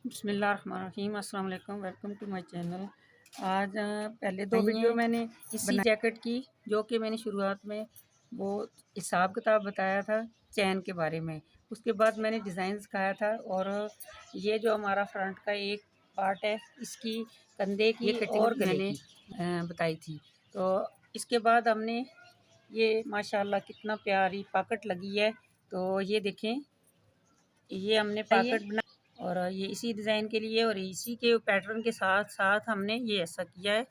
बिस्मिल्लाहिर्रहमानिर्रहीम, अस्सलाम वालेकुम, वेलकम टू माय चैनल। आज पहले दो वीडियो मैंने इसी जैकेट की, जो कि मैंने शुरुआत में वो हिसाब किताब बताया था चैन के बारे में। उसके बाद मैंने डिज़ाइन सिखाया था, और ये जो हमारा फ्रंट का एक पार्ट है, इसकी कंधे की और मैंने बताई थी। तो इसके बाद हमने ये माशाल्लाह कितना प्यारी पॉकेट लगी है। तो ये देखें, ये हमने पॉकेट बना, और ये इसी डिज़ाइन के लिए और इसी के पैटर्न के साथ साथ हमने ये ऐसा किया है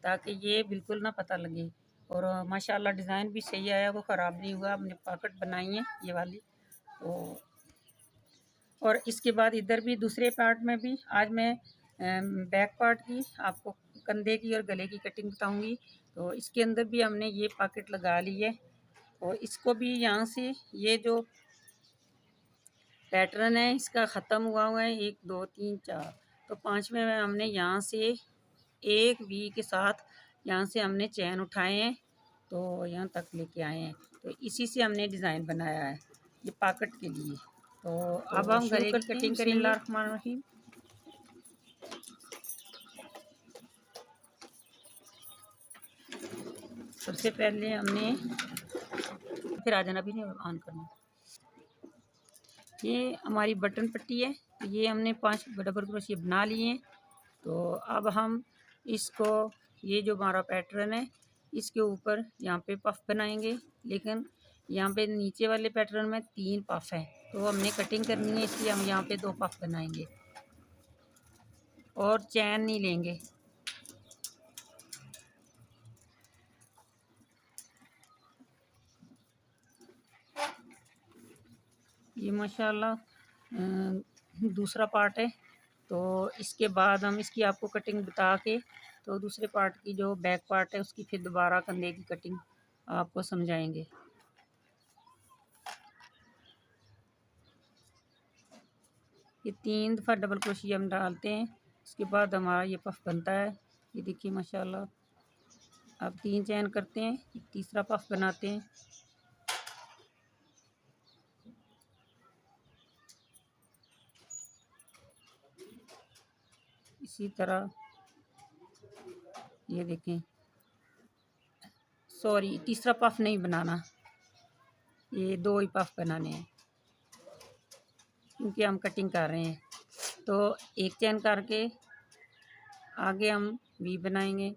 ताकि ये बिल्कुल ना पता लगे। और माशाल्लाह डिज़ाइन भी सही आया, वो ख़राब नहीं हुआ। हमने पॉकेट बनाई है ये वाली। तो और इसके बाद इधर भी दूसरे पार्ट में भी आज मैं बैक पार्ट की आपको कंधे की और गले की कटिंग बताऊंगी। तो इसके अंदर भी हमने ये पॉकेट लगा ली है, और इसको भी यहाँ से ये जो पैटर्न है इसका ख़त्म हुआ है 1 2 3 4, तो पाँचवें में हमने यहाँ से एक वी के साथ यहाँ से हमने चैन उठाए हैं, तो यहाँ तक लेके आए हैं। तो इसी से हमने डिज़ाइन बनाया है ये पॉकेट के लिए। तो अब हम गले की कटिंग करेंगे। बिस्मिल्लाहिर्रहमानिर्रहीम। सबसे पहले हमने, फिर आ जाना भी नहीं ऑन करना। ये हमारी बटन पट्टी है, ये हमने 5 डबल क्रोशिया बना लिए हैं। तो अब हम इसको, ये जो हमारा पैटर्न है इसके ऊपर यहाँ पे पफ बनाएंगे, लेकिन यहाँ पे नीचे वाले पैटर्न में 3 पफ है, तो हमने कटिंग करनी है, इसलिए हम यहाँ पे 2 पफ बनाएंगे और चैन नहीं लेंगे। ये माशाल्लाह दूसरा पार्ट है। तो इसके बाद हम इसकी आपको कटिंग बता के, तो दूसरे पार्ट की जो बैक पार्ट है उसकी फिर दोबारा कंधे की कटिंग आपको समझाएंगे। ये 3 दफ़ा डबल क्रोशिया हम डालते हैं, उसके बाद हमारा ये पफ बनता है। ये देखिए माशाल्लाह। अब 3 चैन करते हैं, एक तीसरा पफ बनाते हैं। इसी तरह ये देखें, सॉरी तीसरा पफ नहीं बनाना, ये 2 ही पफ बनाने हैं क्योंकि हम कटिंग कर रहे हैं। तो एक चैन करके आगे हम वी बनाएंगे।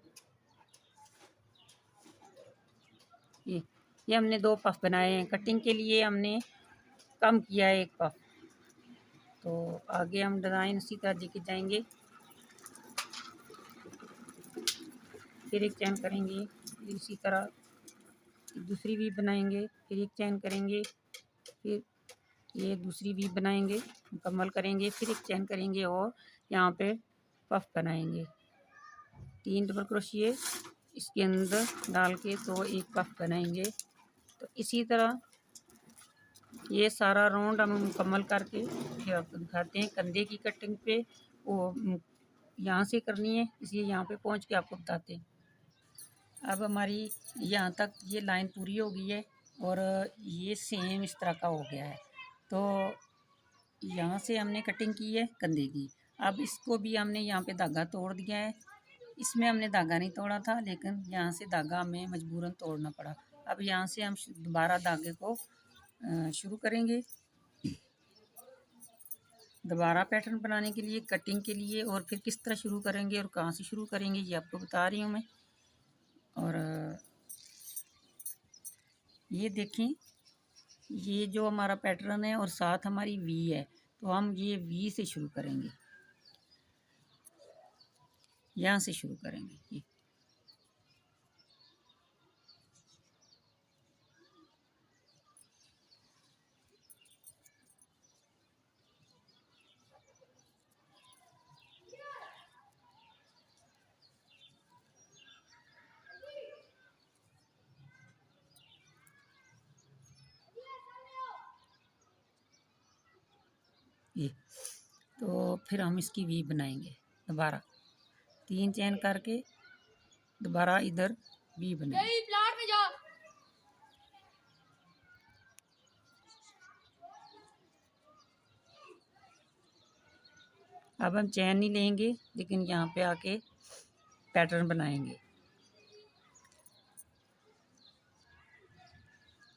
ये हमने 2 पफ बनाए हैं, कटिंग के लिए हमने कम किया है 1 पफ। तो आगे हम डिज़ाइन उसी तरह लेके जाएंगे। फिर एक चैन करेंगे, इसी तरह दूसरी वी बनाएंगे, फिर एक चैन करेंगे, फिर ये दूसरी वी बनाएंगे, मुकम्मल करेंगे, फिर एक चैन करेंगे और यहाँ पे पफ बनाएंगे। 3 डबल क्रोशिए इसके अंदर डाल के तो एक पफ बनाएंगे। तो इसी तरह ये सारा राउंड हम मुकम्मल करके फिर आपको दिखाते हैं। कंधे की कटिंग पे वो यहाँ से करनी है, इसलिए यहाँ पे पहुँच के आपको बताते हैं। अब हमारी यहाँ तक ये लाइन पूरी हो गई है, और ये सेम इस तरह का हो गया है। तो यहाँ से हमने कटिंग की है कंधे की। अब इसको भी हमने यहाँ पे धागा तोड़ दिया है। इसमें हमने धागा नहीं तोड़ा था, लेकिन यहाँ से धागा हमें मजबूरन तोड़ना पड़ा। अब यहाँ से हम दोबारा धागे को शुरू करेंगे, दोबारा पैटर्न बनाने के लिए, कटिंग के लिए। और फिर किस तरह शुरू करेंगे और कहाँ से शुरू करेंगे ये आपको बता रही हूँ मैं। और ये देखें, ये जो हमारा पैटर्न है और साथ हमारी वी है, तो हम ये वी से शुरू करेंगे, यहाँ से शुरू करेंगे। ये तो फिर हम इसकी वी बनाएंगे दोबारा, 3 चैन करके दोबारा इधर वी बनाएंगे। अब हम चैन नहीं लेंगे, लेकिन यहाँ पे आके पैटर्न बनाएंगे।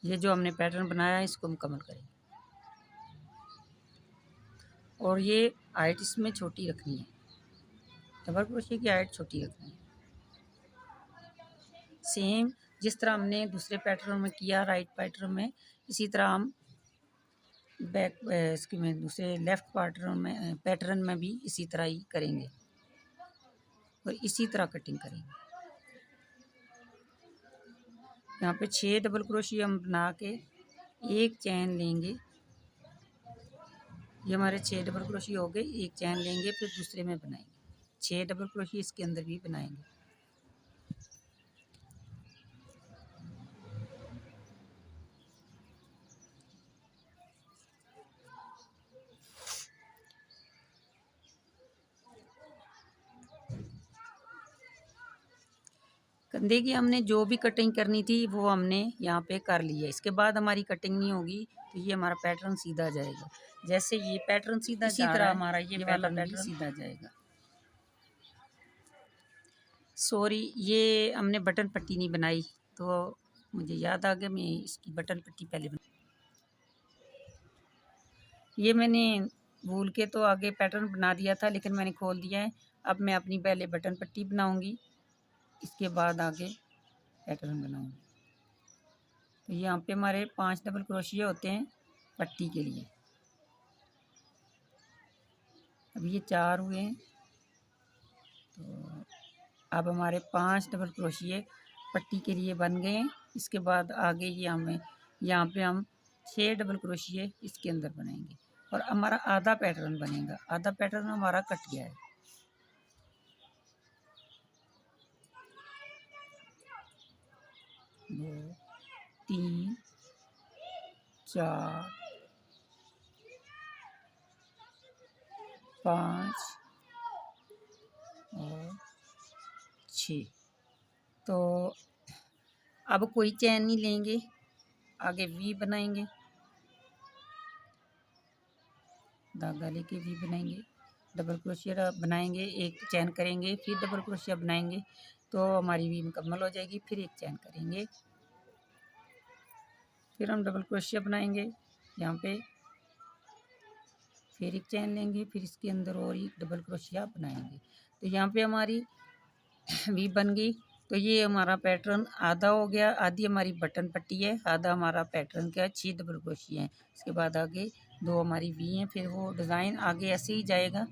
ये जो हमने पैटर्न बनाया है इसको मुकम्मल करेंगे, और ये हाइट इसमें छोटी रखनी है, डबल क्रोशिया की हाइट छोटी रखनी है। सेम जिस तरह हमने दूसरे पैटर्न में किया राइट पैटर्न में, इसी तरह हम बैक इसके में दूसरे लेफ़्ट पैटर्न में भी इसी तरह ही करेंगे और इसी तरह कटिंग करेंगे। यहाँ पे 6 डबल क्रोशिया हम बना के एक चैन लेंगे। ये हमारे 6 डबल क्रोशिया हो गए। एक चैन लेंगे, फिर दूसरे में बनाएंगे 6 डबल क्रोशिया, इसके अंदर भी बनाएंगे। कंधे की हमने जो भी कटिंग करनी थी वो हमने यहाँ पे कर लिया। इसके बाद हमारी कटिंग नहीं होगी, तो ये हमारा पैटर्न सीधा जाएगा। जैसे ये पैटर्न सीधा इसी तरह हमारा ये वाला पैटर्न सीधा जाएगा। सॉरी, ये हमने बटन पट्टी नहीं बनाई, तो मुझे याद आ गया, मैं इसकी बटन पट्टी पहले बना। ये मैंने भूल के तो आगे पैटर्न बना दिया था, लेकिन मैंने खोल दिया है। अब मैं अपनी पहले बटन पट्टी बनाऊंगी, इसके बाद आगे पैटर्न बनाऊंगी। तो यहाँ पे हमारे 5 डबल क्रोशिया होते हैं पट्टी के लिए। अब ये 4 हुए हैं, तो अब हमारे 5 डबल क्रोशिया पट्टी के लिए बन गए हैं। इसके बाद आगे ये हमें यहाँ पे हम 6 डबल क्रोशिया इसके अंदर बनाएंगे और हमारा आधा पैटर्न बनेगा। आधा पैटर्न हमारा कट गया है। 2 3 4 5 और 6। तो अब कोई चैन नहीं लेंगे, आगे वी बनाएंगे, धागा लेके वी बनाएंगे, डबल क्रोशिया बनाएंगे, एक चैन करेंगे, फिर डबल क्रोशिया बनाएंगे, तो हमारी वी मुकम्मल हो जाएगी। फिर एक चैन करेंगे, फिर हम डबल क्रोशिया बनाएंगे यहाँ पे, फिर एक चैन लेंगे, फिर इसके अंदर और एक डबल क्रोशिया बनाएंगे। तो यहाँ पे हमारी वी बन गई। तो ये हमारा पैटर्न आधा हो गया, आधी हमारी बटन पट्टी है, आधा हमारा पैटर्न क्या है, 6 डबल क्रोशिया है। इसके बाद आगे 2 हमारी वी हैं, फिर वो डिज़ाइन आगे ऐसे ही जाएगा।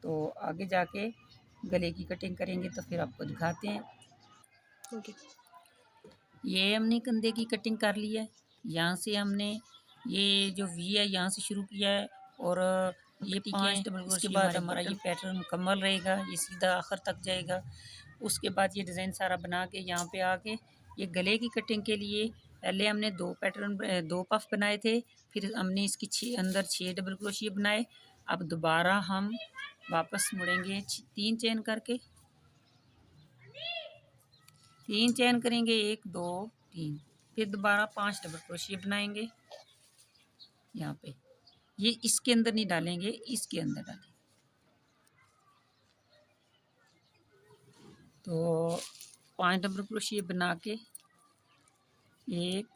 तो आगे जाके गले की कटिंग करेंगे, तो फिर आपको दिखाते हैं। ओके, ये हमने कंधे की कटिंग कर ली है। यहाँ से हमने ये जो वी है यहाँ से शुरू किया है, और ये 5 डबल क्रोशिया के बाद हमारा ये पैटर्न मुकम्मल रहेगा, ये सीधा आखिर तक जाएगा। उसके बाद ये डिज़ाइन सारा बना के यहाँ पे आके ये गले की कटिंग के लिए पहले हमने 2 पफ बनाए थे, फिर हमने इसकी अंदर 6 डबल क्रोशिया बनाए। अब दोबारा हम वापस मुड़ेंगे 3 चेन करके, 3 चेन करेंगे, 1 2 3, फिर दोबारा 5 डबल क्रोशिया बनाएंगे यहाँ पे। ये इसके अंदर नहीं डालेंगे, इसके अंदर डालेंगे। तो 5 डबल क्रोशिया बना के 1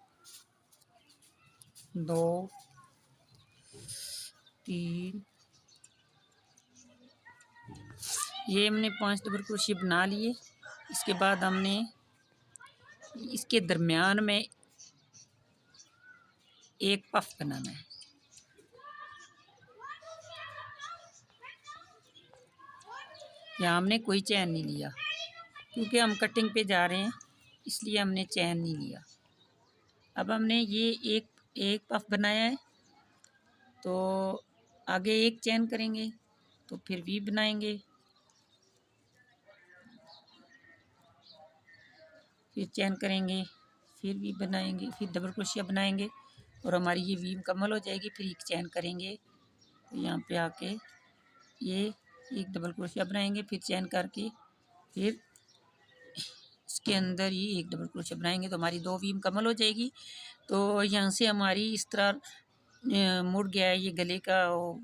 2 3, ये हमने 5 डबल क्रोशिया बना लिए। इसके बाद हमने इसके दरमियान में एक पफ बनाना है। यहाँ हमने कोई चैन नहीं लिया, क्योंकि हम कटिंग पे जा रहे हैं, इसलिए हमने चैन नहीं लिया। अब हमने ये एक पफ बनाया है, तो आगे एक चैन करेंगे, तो फिर वी बनाएंगे, फिर चैन करेंगे, फिर वी बनाएंगे, फिर डबल क्रोशिया बनाएंगे, और हमारी ये वी मुकम्मल हो जाएगी। फिर एक चैन करेंगे, तो यहाँ पे आके ये एक डबल क्रोशिया बनाएंगे, फिर चैन करके फिर इसके अंदर ही एक डबल क्रोशिया बनाएंगे, तो हमारी 2 वी मुकम्मल हो जाएगी। तो यहाँ से हमारी इस तरह मुड़ गया है ये गले का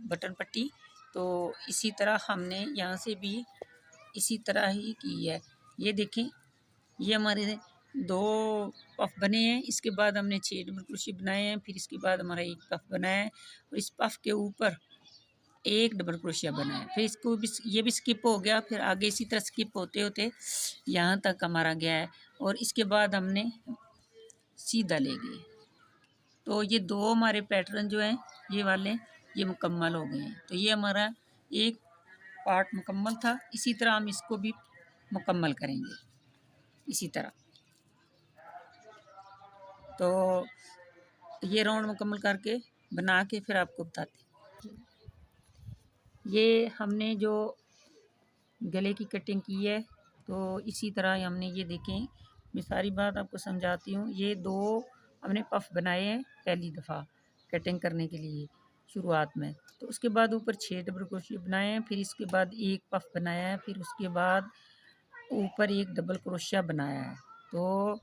बटन पट्टी। तो इसी तरह हमने यहाँ से भी इसी तरह ही की है। ये देखें, ये हमारे 2 पफ बने हैं। इसके बाद हमने 6 डबल क्रोशिया बनाए हैं। फिर इसके बाद हमारा 1 पफ बना है और इस पफ के ऊपर 1 डबल क्रोशिया बना है। फिर इसको भी, ये भी स्किप हो गया। फिर आगे इसी तरह स्किप होते होते यहाँ तक हमारा गया है और इसके बाद हमने सीधा ले गए। तो ये 2 हमारे पैटर्न जो हैं ये वाले, ये मुकम्मल हो गए हैं। तो ये हमारा एक पार्ट मुकम्मल था। इसी तरह हम इसको भी मुकम्मल करेंगे इसी तरह। तो ये राउंड मुकम्मल करके बना के फिर आपको बताते हैं। ये हमने जो गले की कटिंग की है, तो इसी तरह हमने ये देखें, मैं सारी बात आपको समझाती हूँ। ये 2 हमने पफ बनाए हैं पहली दफ़ा कटिंग करने के लिए शुरुआत में। तो उसके बाद ऊपर 6 डबल क्रोशिया बनाए हैं। फिर इसके बाद 1 पफ बनाया है। फिर उसके बाद ऊपर 1 डबल क्रोशिया बनाया है। तो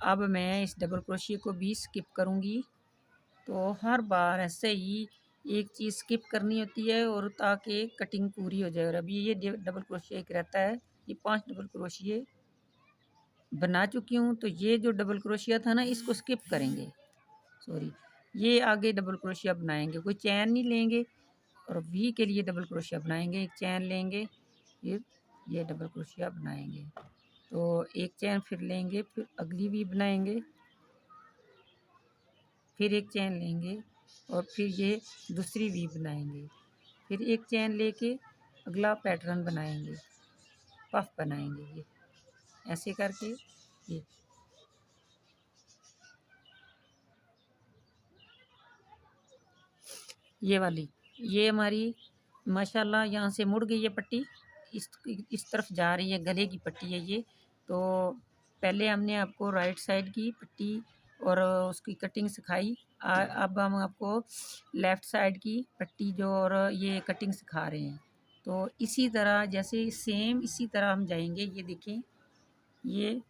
अब मैं इस डबल क्रोशिया को भी स्किप करूँगी। तो हर बार ऐसे ही एक चीज़ स्किप करनी होती है और ताकि कटिंग पूरी हो जाए। और अभी ये डबल क्रोशिया एक रहता है, ये 5 डबल क्रोशिया बना चुकी हूँ। तो ये जो डबल क्रोशिया था ना, इसको स्किप करेंगे, सॉरी, ये आगे डबल क्रोशिया बनाएंगे। कोई चैन नहीं लेंगे और वी के लिए डबल क्रोशिया बनाएंगे। एक चैन लेंगे, फिर ये डबल क्रोशिया बनाएंगे। तो एक चैन फिर लेंगे, फिर अगली वी बनाएंगे, फिर एक चैन लेंगे और फिर ये दूसरी वी बनाएंगे। फिर एक चैन लेके अगला पैटर्न बनाएंगे, पफ बनाएंगे। ये ऐसे करके ये वाली, ये हमारी माशाल्लाह यहाँ से मुड़ गई है पट्टी, इस तरफ जा रही है, गले की पट्टी है ये। तो पहले हमने आपको राइट साइड की पट्टी और उसकी कटिंग सिखाई। अब हम आपको लेफ़्ट साइड की पट्टी जो और ये कटिंग सिखा रहे हैं। तो इसी तरह जैसे सेम इसी तरह हम जाएंगे। ये देखें, ये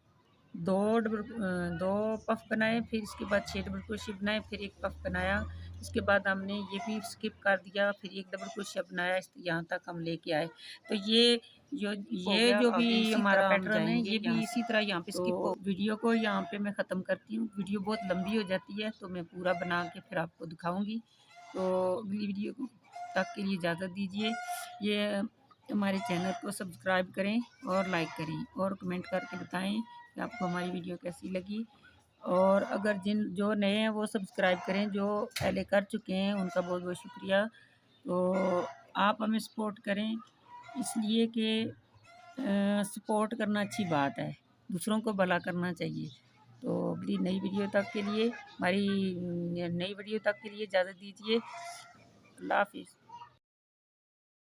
2 पफ बनाए, फिर इसके बाद 6 डबल क्रोशिया बनाए, फिर 1 पफ बनाया। इसके बाद हमने ये भी स्किप कर दिया, फिर 1 डबल क्रोशिया बनाया, यहाँ तक हम लेके आए। तो ये जो भी हमारा पैटर्न है, ये भी इसी तरह यहाँ पे स्किप हो। वीडियो को यहाँ पे मैं ख़त्म करती हूँ। वीडियो बहुत लंबी हो जाती है, तो मैं पूरा बना के फिर आपको दिखाऊँगी। तो अगली वीडियो तक के लिए इजाज़त दीजिए। ये हमारे चैनल को सब्सक्राइब करें और लाइक करें और कमेंट करके बताएं कि आपको हमारी वीडियो कैसी लगी। और अगर जो नए हैं वो सब्सक्राइब करें, जो पहले कर चुके हैं उनका बहुत बहुत शुक्रिया। तो आप हमें सपोर्ट करें, इसलिए कि सपोर्ट करना अच्छी बात है, दूसरों को भला करना चाहिए। तो अगली नई वीडियो तक के लिए, हमारी नई वीडियो तक के लिए इजाज़त दीजिए। अल्लाह हाफिज़।